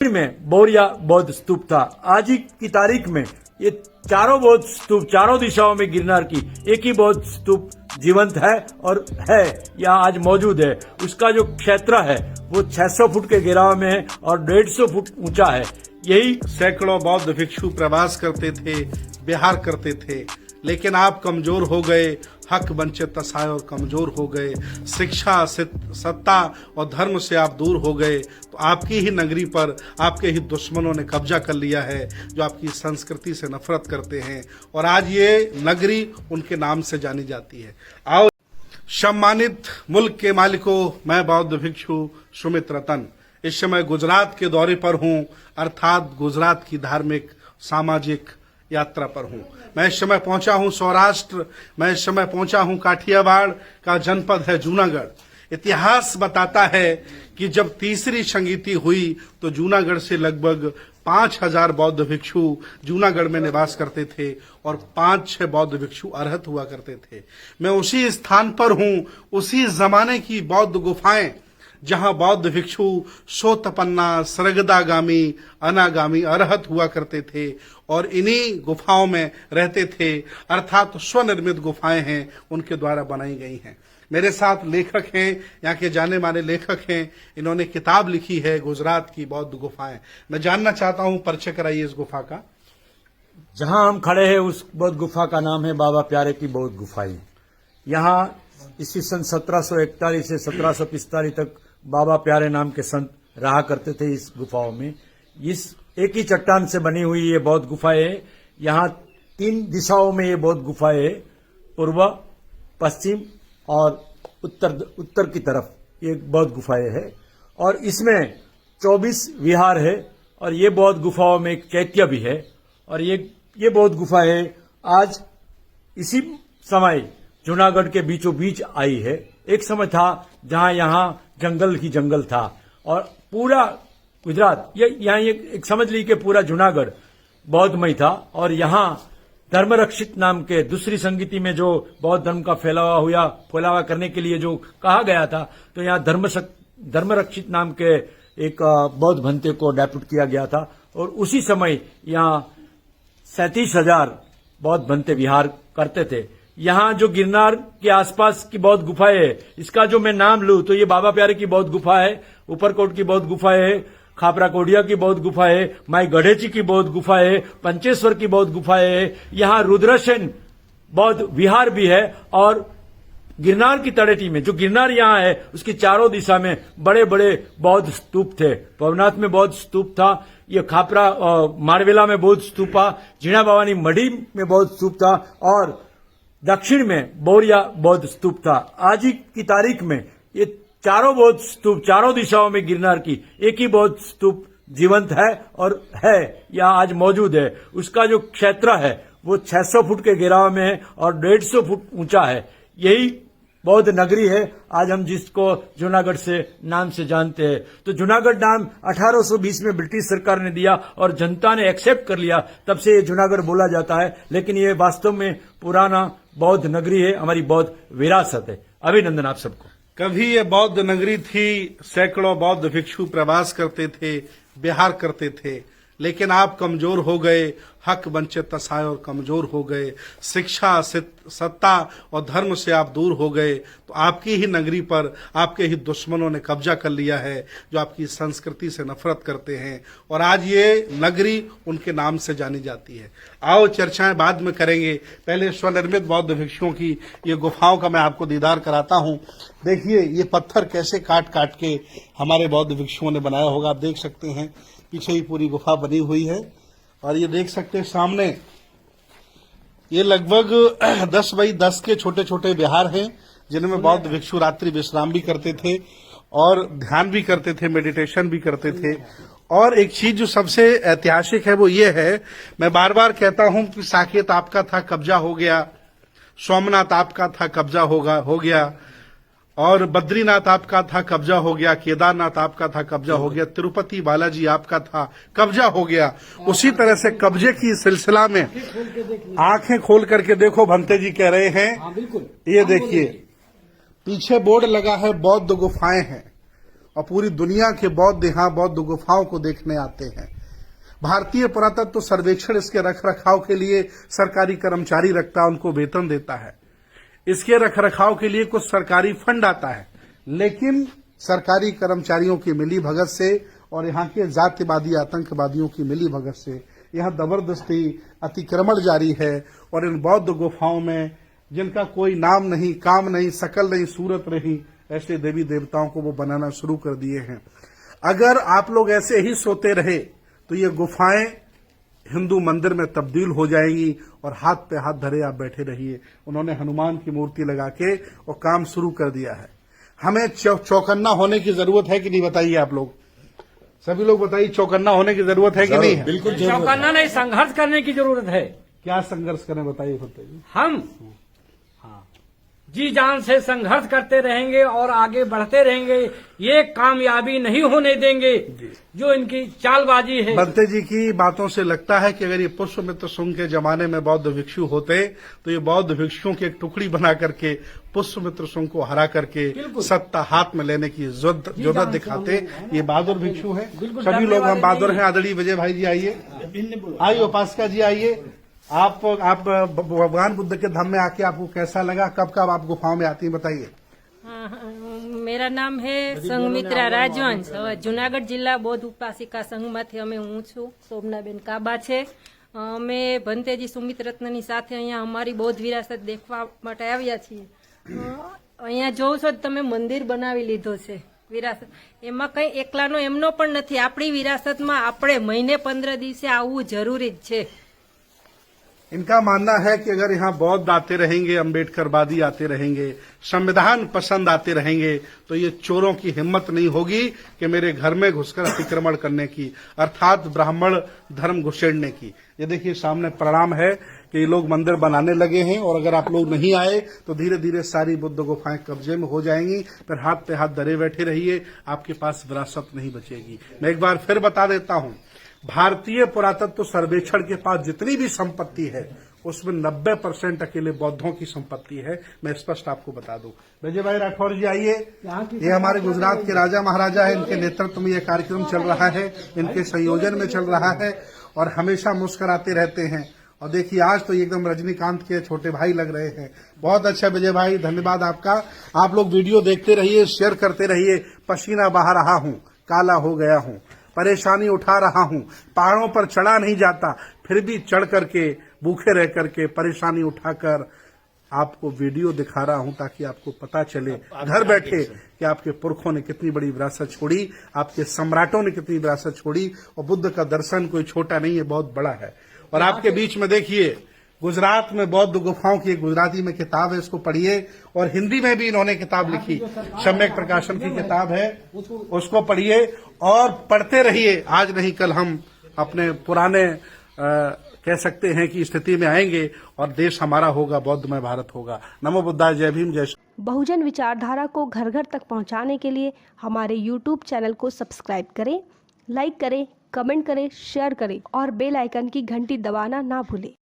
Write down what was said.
में बोरिया बौद्ध स्तूप था। आज ही की तारीख में ये चारों बौद्ध स्तूप चारों दिशाओं में गिरनार की एक ही बौद्ध स्तूप जीवंत है और है या आज मौजूद है। उसका जो क्षेत्र है वो 600 फुट के घेराव में है और 150 फुट ऊंचा है। यही सैकड़ों बौद्ध भिक्षु प्रवास करते थे, विहार करते थे, लेकिन आप कमजोर हो गए, हक वंचित तसाए और कमजोर हो गए, शिक्षा सत्ता और धर्म से आप दूर हो गए, तो आपकी ही नगरी पर आपके ही दुश्मनों ने कब्जा कर लिया है, जो आपकी संस्कृति से नफरत करते हैं, और आज ये नगरी उनके नाम से जानी जाती है। आओ सम्मानित मुल्क के मालिकों, मैं बौद्ध भिक्षु सुमित रतन इस समय गुजरात के दौरे पर हूं, अर्थात गुजरात की धार्मिक सामाजिक यात्रा पर हूं। मैं इस समय पहुंचा हूं सौराष्ट्र, मैं इस समय पहुंचा हूं काठियावाड़ का जनपद है जूनागढ़। इतिहास बताता है कि जब तीसरी संगीति हुई तो जूनागढ़ से लगभग 5000 बौद्ध भिक्षु जूनागढ़ में निवास करते थे और 5-6 बौद्ध भिक्षु अरहत हुआ करते थे। मैं उसी स्थान पर हूं, उसी जमाने की बौद्ध गुफाएं जहां बौद्ध भिक्षु सोतपन्ना, सरगदागामी, अनागामी, अरहत हुआ करते थे और इन्हीं गुफाओं में रहते थे, अर्थात स्वनिर्मित गुफाएं हैं, उनके द्वारा बनाई गई हैं। मेरे साथ लेखक हैं, यहाँ के जाने माने लेखक हैं, इन्होंने किताब लिखी है गुजरात की बौद्ध गुफाएं। मैं जानना चाहता हूं, परिचय कराइए इस गुफा का। जहां हम खड़े हैं उस बौद्ध गुफा का नाम है बाबा प्यारे की बौद्ध गुफाएं। यहाँ ईस्वी सन 1741 से 1745 तक बाबा प्यारे नाम के संत रहा करते थे इस गुफाओं में। इस एक ही चट्टान से बनी हुई ये बौद्ध गुफाएं है। यहाँ 3 दिशाओं में ये बौद्ध गुफाएं है, पूर्व, पश्चिम और उत्तर की तरफ ये बौद्ध गुफाएं है और इसमें 24 विहार है और ये बौद्ध गुफाओं में एक चैत्य भी है। और ये बौद्ध गुफाएं आज इसी समय जूनागढ़ के बीचों बीच आई है। एक समय था जहां यहां जंगल ही जंगल था और पूरा गुजरात यहाँ एक समझ ली कि पूरा जूनागढ़ बौद्धमय था। और यहां धर्मरक्षित नाम के दूसरी संगीति में जो बौद्ध धर्म का फैलावा करने के लिए जो कहा गया था, तो यहाँ धर्मरक्षित नाम के एक बौद्ध भंते को डेप्यूट किया गया था और उसी समय यहाँ 37,000 बौद्ध भंते विहार करते थे। यहाँ जो गिरनार के आसपास की बौद्ध गुफाएं है, इसका जो मैं नाम लूं तो ये बाबा प्यारे की बौद्ध गुफा है, ऊपरकोट की बौद्ध गुफा है, खापरा कोडिया की बौद्ध गुफा है, माई गढ़ेची की बौद्ध गुफा है, पंचेश्वर की बौद्ध गुफा है, यहाँ रुद्रसेन बौद्ध विहार भी है। और गिरनार की तलेटी में जो गिरनार यहाँ है उसकी चारों दिशा में बड़े बड़े बौद्ध स्तूप थे। पवनाथ में बौद्ध स्तूप था, ये खापरा मारवेला में बौद्ध स्तूप था, जीणा बावानी मढ़ी में बौद्ध स्तूप था और दक्षिण में बोरिया बौद्ध स्तूप था। आज ही की तारीख में ये चारों बौद्ध स्तूप चारों दिशाओं में गिरनार की एक ही बौद्ध स्तूप जीवंत है और है या आज मौजूद है। उसका जो क्षेत्र है वो 600 फुट के घेराव में है और 150 फुट ऊंचा है। यही बौद्ध नगरी है आज हम जिसको जूनागढ़ से नाम से जानते हैं। तो जूनागढ़ नाम 1820 में ब्रिटिश सरकार ने दिया और जनता ने एक्सेप्ट कर लिया, तब से ये जूनागढ़ बोला जाता है। लेकिन ये वास्तव में पुराना बौद्ध नगरी है, हमारी बौद्ध विरासत है। अभिनंदन आप सबको। कभी ये बौद्ध नगरी थी, सैकड़ों बौद्ध भिक्षु प्रवास करते थे, विहार करते थे, लेकिन आप कमजोर हो गए, हक वंचित तसाए और कमजोर हो गए, शिक्षा सत्ता और धर्म से आप दूर हो गए, तो आपकी ही नगरी पर आपके ही दुश्मनों ने कब्जा कर लिया है, जो आपकी संस्कृति से नफरत करते हैं, और आज ये नगरी उनके नाम से जानी जाती है। आओ चर्चाएं बाद में करेंगे, पहले स्वनिर्मित बौद्ध भिक्षुओं की ये गुफाओं का मैं आपको दीदार कराता हूं। देखिए ये पत्थर कैसे काट काट के हमारे बौद्ध भिक्षुओं ने बनाया होगा, आप देख सकते हैं। पीछे ही पूरी गुफा बनी हुई है और ये देख सकते हैं सामने ये लगभग 10 बाई 10 के छोटे छोटे विहार हैं, जिनमें बौद्ध भिक्षु रात्रि विश्राम भी करते थे और ध्यान भी करते थे, मेडिटेशन भी करते थे। और एक चीज जो सबसे ऐतिहासिक है वो ये है, मैं बार बार कहता हूं कि साकेत आपका था, कब्जा हो गया, सोमनाथ आपका था, कब्जा हो गया, और बद्रीनाथ आपका था, कब्जा हो गया, केदारनाथ आपका था, कब्जा हो गया, तिरुपति बालाजी आपका था, कब्जा हो गया। उसी तरह से कब्जे की सिलसिला में आंखें खोल करके देखो, भंते जी कह रहे हैं, ये देखिए पीछे बोर्ड लगा है बौद्ध गुफाएं हैं और पूरी दुनिया के बौद्ध यहाँ बौद्ध गुफाओं को देखने आते हैं। भारतीय पुरातत्व सर्वेक्षण इसके रखरखाव के लिए सरकारी कर्मचारी रखता है, उनको वेतन देता है। इसके रखरखाव के लिए कुछ सरकारी फंड आता है, लेकिन सरकारी कर्मचारियों की मिली भगत से और यहाँ के जातिवादी आतंकवादियों की मिली भगत से यहाँ जबरदस्ती अतिक्रमण जारी है। और इन बौद्ध गुफाओं में जिनका कोई नाम नहीं, काम नहीं, शकल नहीं, सूरत नहीं, ऐसे देवी देवताओं को वो बनाना शुरू कर दिए हैं। अगर आप लोग ऐसे ही सोते रहे तो ये गुफाएं हिंदू मंदिर में तब्दील हो जाएगी और हाथ पे हाथ धरे आप बैठे रहिए। उन्होंने हनुमान की मूर्ति लगा के और काम शुरू कर दिया है। हमें चौकन्ना होने की जरूरत है कि नहीं, बताइए आप लोग, सभी लोग बताइए, चौकन्ना होने की जरूरत है कि नहीं है? बिल्कुल चौकन्ना नहीं, संघर्ष करने की जरूरत है। क्या संघर्ष करें बताइए बताइए। हम जी जान से संघर्ष करते रहेंगे और आगे बढ़ते रहेंगे। ये कामयाबी नहीं होने देंगे जो इनकी चालबाजी है। बंते जी की बातों से लगता है कि अगर ये पुष्पमित्र शुंग के जमाने में बौद्ध भिक्षु होते तो ये बौद्ध भिक्षुओं की एक टुकड़ी बना करके पुष्पमित्र शुंग को हरा करके सत्ता हाथ में लेने की जरूरत दिखाते। ये बहादुर भिक्षु है, सभी लोग हम बहादुर हैं। आदरणीय विजय भाई जी आइए, आइए उपासका जी आइए। आप भगवान बुद्ध के धाम में आके आपको कैसा लगा, कब कब आप गुफाओं में आती हैं बताइए। मेरा नाम है संघमित्रा રાજવંશ। હવે જુનાગઢ જિલ્લા બૌદ્ધ ઉપાસિકા સંઘમાંથી અમે હું છું, શોભનાબેન કાબા છે। અમે ભંતેજી સુમિત રત્નની સાથે અહીંયા અમારી બૌદ્ધ વિરાસત દેખવા માટે આવ્યા છીએ। અહીંયા જોઉં છો તમે મંદિર બનાવી લીધો છે વિરાસત, એમાં કઈ એકલાનો એમનો પણ નથી। આપણી વિરાસતમાં આપણે મહિને 15 દિવસે આવવું જરૂરી જ છે। इनका मानना है कि अगर यहाँ बौद्ध आते रहेंगे, अम्बेडकरवादी आते रहेंगे, संविधान पसंद आते रहेंगे, तो ये चोरों की हिम्मत नहीं होगी कि मेरे घर में घुसकर अतिक्रमण करने की, अर्थात ब्राह्मण धर्म घुसेड़ने की। ये देखिए सामने प्रणाम है कि ये लोग मंदिर बनाने लगे हैं और अगर आप लोग नहीं आए तो धीरे धीरे सारी बुद्ध गुफाएं कब्जे में हो जाएंगी। फिर हाथ पे हाथ धरे बैठे रहिए, आपके पास विरासत नहीं बचेगी। मैं एक बार फिर बता देता हूं, भारतीय पुरातत्व सर्वेक्षण के पास जितनी भी संपत्ति है उसमें 90% अकेले बौद्धों की संपत्ति है। मैं स्पष्ट आपको बता दूं। विजय भाई राठौर जी आइए, ये हमारे गुजरात के राजा महाराजा है, इनके नेतृत्व में यह कार्यक्रम चल रहा है, इनके संयोजन में चल रहा है और हमेशा मुस्कुराते रहते हैं। और देखिए आज तो एकदम रजनीकांत के छोटे भाई लग रहे हैं। बहुत अच्छा विजय भाई, धन्यवाद आपका। आप लोग वीडियो देखते रहिए, शेयर करते रहिए। पसीना बहा रहा हूं, काला हो गया हूं, परेशानी उठा रहा हूं, पहाड़ों पर चढ़ा नहीं जाता, फिर भी चढ़ करके भूखे रह करके परेशानी उठाकर आपको वीडियो दिखा रहा हूं ताकि आपको पता चले घर बैठे कि आपके पुरखों ने कितनी बड़ी विरासत छोड़ी, आपके सम्राटों ने कितनी विरासत छोड़ी। और बुद्ध का दर्शन कोई छोटा नहीं है, बहुत बड़ा है। और आपके बीच में देखिए गुजरात में बौद्ध गुफाओं की एक गुजराती में किताब है, इसको पढ़िए। और हिंदी में भी इन्होंने किताब लिखी, सम्यक प्रकाशन की किताब है, उसको पढ़िए और पढ़ते रहिए। आज नहीं कल हम अपने पुराने कह सकते हैं कि स्थिति में आएंगे और देश हमारा होगा, बौद्धमय भारत होगा। नमो बुद्धाय, जय भीम, जय श्री। बहुजन विचारधारा को घर घर तक पहुंचाने के लिए हमारे YouTube चैनल को सब्सक्राइब करें, लाइक करें, कमेंट करें, शेयर करें और बेल आइकन की घंटी दबाना ना भूलें।